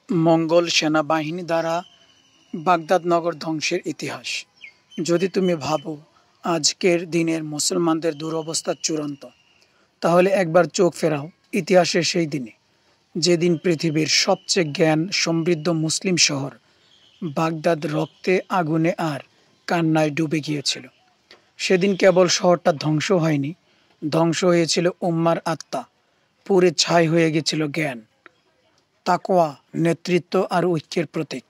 মঙ্গল সেনাবাহিনী দ্বারা বাগদাদ নগর ধ্বংসের ইতিহাস। যদি তুমি ভাবো আজকের দিনের মুসলমানদের দুরবস্থা চূড়ান্ত, তাহলে একবার চোখ ফেরাও ইতিহাসের সেই দিনে, যেদিন পৃথিবীর সবচেয়ে জ্ঞান সমৃদ্ধ মুসলিম শহর বাগদাদ রক্তে, আগুনে আর কান্নায় ডুবে গিয়েছিল। সেদিন কেবল শহরটা ধ্বংস হয়নি, ধ্বংস হয়েছিল উম্মার আত্মা, পুড়ে ছাই হয়ে গেছিল জ্ঞান, তাকওয়া, নেতৃত্ব আর ঐক্যের প্রতীক।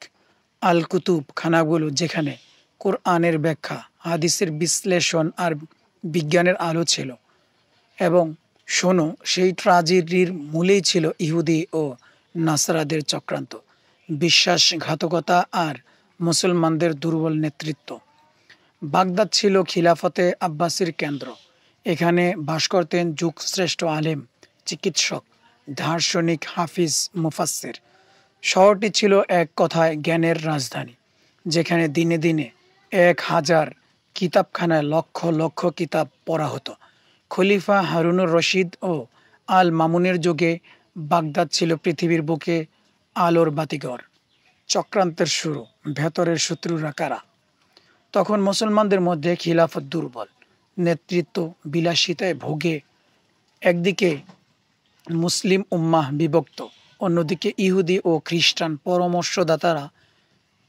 আল কুতুব খানাগুলো যেখানে কোরআনের ব্যাখ্যা, হাদিসের বিশ্লেষণ আর বিজ্ঞানের আলো ছিল। এবং শোনো, সেই ট্রাজেডির মূলেই ছিল ইহুদি ও নাসারাদের চক্রান্ত, বিশ্বাসঘাতকতা আর মুসলমানদের দুর্বল নেতৃত্ব। বাগদাদ ছিল খিলাফতে আব্বাসির কেন্দ্র। এখানে বাস করতেন যুগশ্রেষ্ঠ আলেম, চিকিৎসক, দার্শনিক, হাফিজ, মুফাসসির। শহরটি ছিল এক কথায় জ্ঞানের রাজধানী, যেখানে দিনে দিনে 1000 কিতাবখানায় লক্ষ লক্ষ কিতাব পড়া হতো। খলিফা হারুনুর রশিদ ও আল মামুনের যুগে বাগদাদ ছিল পৃথিবীর বুকে আলোর বাতিঘর। চক্রান্তের শুরু, ভেতরের শত্রুরা কারা? তখন মুসলমানদের মধ্যে খিলাফত দুর্বল, নেতৃত্ব বিলাসিতায় ভোগে। একদিকে মুসলিম উম্মাহ বিভক্ত, অন্যদিকে ইহুদি ও খ্রিস্টান পরামর্শদাতারা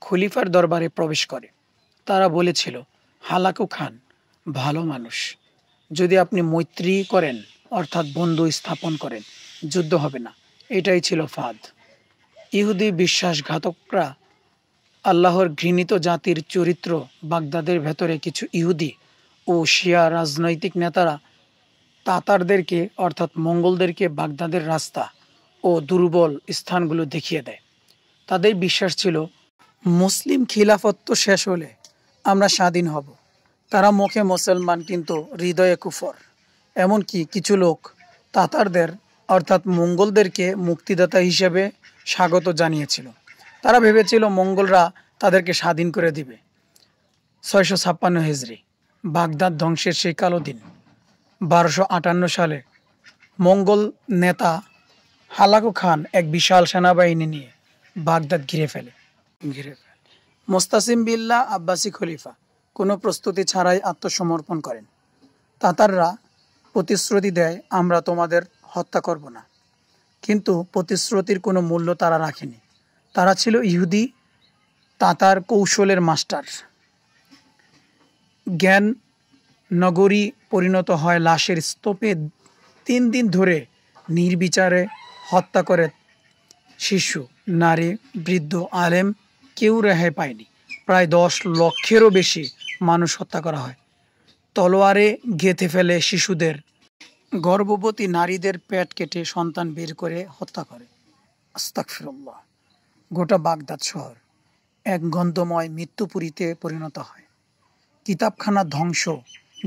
খলিফার দরবারে প্রবেশ করে। তারা বলেছিল, হালাকু খান ভালো মানুষ, যদি আপনি মৈত্রী করেন, অর্থাৎ বন্ধু স্থাপন করেন, যুদ্ধ হবে না। এটাই ছিল ফাঁদ। ইহুদি বিশ্বাসঘাতকরা আল্লাহর ঘৃণিত জাতির চরিত্র। বাগদাদের ভেতরে কিছু ইহুদি ও শিয়া রাজনৈতিক নেতারা তাতারদেরকে, অর্থাৎ মঙ্গলদেরকে বাগদাদের রাস্তা ও দুর্বল স্থানগুলো দেখিয়ে দেয়। তাদের বিশ্বাস ছিল, মুসলিম খিলাফত শেষ হলে আমরা স্বাধীন হব। তারা মুখে মুসলমান, কিন্তু হৃদয়ে কুফর। এমনকি কিছু লোক তাতারদের, অর্থাৎ মঙ্গলদেরকে মুক্তিদাতা হিসেবে স্বাগত জানিয়েছিল। তারা ভেবেছিল মঙ্গলরা তাদেরকে স্বাধীন করে দিবে। 656 হিজরি, বাগদাদ ধ্বংসের সেই কালো দিন। 1258 সালে মঙ্গল নেতা হালাকু খান এক বিশাল সেনাবাহিনী নিয়ে বাগদাদ ঘিরে ফেলে। মোস্তাসিম বিল্লাহ আব্বাসি খলিফা কোনো প্রস্তুতি ছাড়াই আত্মসমর্পণ করেন। তাতাররা প্রতিশ্রুতি দেয়, আমরা তোমাদের হত্যা করব না। কিন্তু প্রতিশ্রুতির কোনো মূল্য তারা রাখেনি। তারা ছিল ইহুদি তাতার কৌশলের মাস্টার। জ্ঞান নগরী পরিণত হয় লাশের স্তূপে। 3 দিন ধরে নির্বিচারে হত্যা করে শিশু, নারী, বৃদ্ধ, আলেম, কেউ রেহাই পায়নি। প্রায় 10 লক্ষেরও বেশি মানুষ হত্যা করা হয়। তলোয়ারে গেঁথে ফেলে শিশুদের, গর্ভবতী নারীদের পেট কেটে সন্তান বের করে হত্যা করে। আস্তাগফিরুল্লাহ। গোটা বাগদাদ শহর এক গন্ধময় মৃত্যুপুরীতে পরিণত হয়। কিতাবখানা ধ্বংস,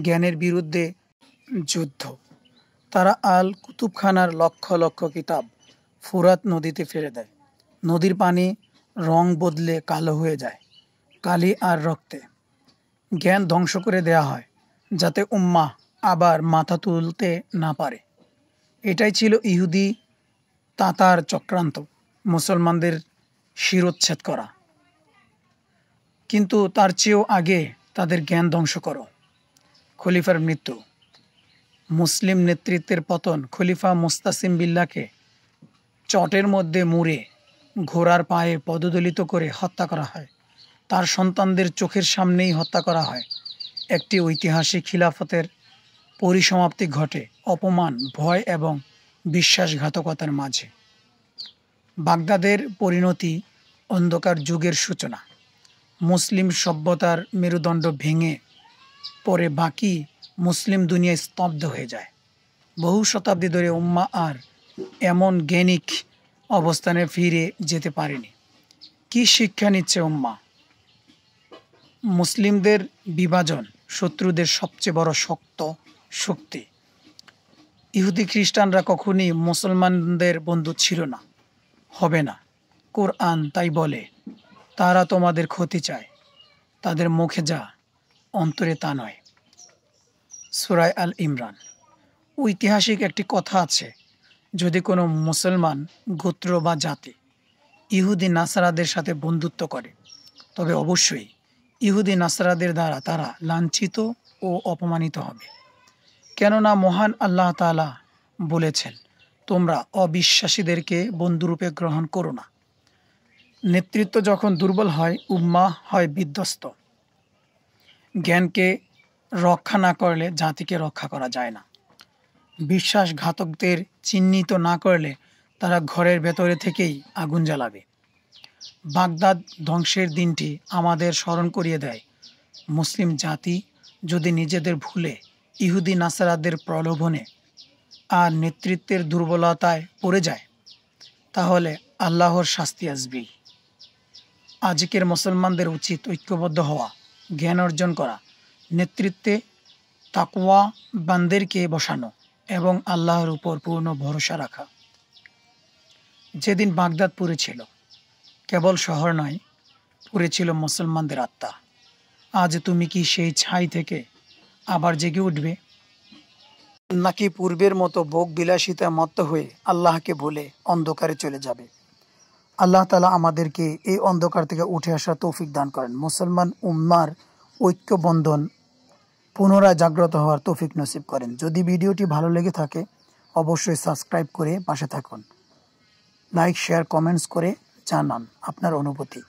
জ্ঞানের বিরুদ্ধে যুদ্ধ। তারা আল কুতুবখানার লক্ষ লক্ষ কিতাব ফুরাত নদীতে ফেলে দেয়। নদীর পানি রং বদলে কালো হয়ে যায়, কালি আর রক্তে। জ্ঞান ধ্বংস করে দেয়া হয়, যাতে উম্মাহ আবার মাথা তুলতে না পারে। এটাই ছিল ইহুদি তাতার চক্রান্ত, মুসলমানদের শিরোচ্ছেদ করা। কিন্তু তার চেয়েও আগে তাদের জ্ঞান ধ্বংস করো। খলিফার মৃত্যু, মুসলিম নেতৃত্বের পতন। খলিফা মুস্তাসিম বিল্লাহকে চটের মধ্যে মুড়ে ঘোড়ার পায়ে পদদলিত করে হত্যা করা হয়। তার সন্তানদের চোখের সামনেই হত্যা করা হয়। একটি ঐতিহাসিক খিলাফতের পরিসমাপ্তি ঘটে অপমান, ভয় এবং বিশ্বাসঘাতকতার মাঝে। বাগদাদের পরিণতি অন্ধকার যুগের সূচনা। মুসলিম সভ্যতার মেরুদণ্ড ভেঙে পরে বাকি মুসলিম দুনিয়া স্তব্ধ হয়ে যায়। বহু শতাব্দী ধরে উম্মাহ আর এমন জ্ঞানিক অবস্থানে ফিরে যেতে পারেনি। কি শিক্ষা নিচ্ছে উম্মাহ? মুসলিমদের বিভাজন শত্রুদের সবচেয়ে বড় শক্তি। ইহুদি খ্রিস্টানরা কখনই মুসলমানদের বন্ধু ছিল না, হবে না। কোরআন তাই বলে, তারা তোমাদের ক্ষতি চায়, তাদের মুখে যা, অন্তরে তা নয়। সূরা আল ইমরান। ঐতিহাসিক একটি কথা আছে, যদি কোনো মুসলমান গোত্র বা জাতি ইহুদি নাসারাদের সাথে বন্ধুত্ব করে, তবে অবশ্যই ইহুদি নাসারাদের দ্বারা তারা লাঞ্ছিত ও অপমানিত হবে। কেননা মহান আল্লাহ তাআলা বলেছেন, তোমরা অবিশ্বাসীদেরকে বন্ধুরূপে গ্রহণ করো না। নেতৃত্ব যখন দুর্বল হয়, উম্মাহ হয় বিধ্বস্ত। জ্ঞানকে রক্ষা না করলে জাতিকে রক্ষা করা যায় না। বিশ্বাসঘাতকদের চিহ্নিত না করলে তারা ঘরের ভেতরে থেকেই আগুন জ্বালাবে। বাগদাদ ধ্বংসের দিনটি আমাদের স্মরণ করিয়ে দেয়, মুসলিম জাতি যদি নিজেদের ভুলে ইহুদি নাসারাদের প্রলোভনে আর নেতৃত্বের দুর্বলতায় পড়ে যায়, তাহলে আল্লাহর শাস্তি আসবেই। আজকের মুসলমানদের উচিত ঐক্যবদ্ধ হওয়া, জ্ঞান অর্জন করা, নেতৃত্বে তাকওয়া বান্দেরকে বসানো এবং আল্লাহর উপর পূর্ণ ভরসা রাখা। যেদিন বাগদাদ পুড়েছিল, কেবল শহর নয়, পুড়েছিল মুসলমানদের আত্মা। আজ তুমি কি সেই ছাই থেকে আবার জেগে উঠবে, নাকি পূর্বের মতো ভোগ বিলাসিতা মত্ত হয়ে আল্লাহকে ভুলে অন্ধকারে চলে যাবে? আল্লাহ তাআলা আমাদেরকে এই অন্ধকার থেকে উঠে আসার তৌফিক দান করেন। মুসলমান উম্মার ঐক্যবন্ধন পুনরায় জাগ্রত হওয়ার তৌফিক নসিব করেন। যদি ভিডিওটি ভালো লেগে থাকে অবশ্যই সাবস্ক্রাইব করে পাশে থাকুন। লাইক, শেয়ার, কমেন্টস করে জানান আপনার অনুভূতি।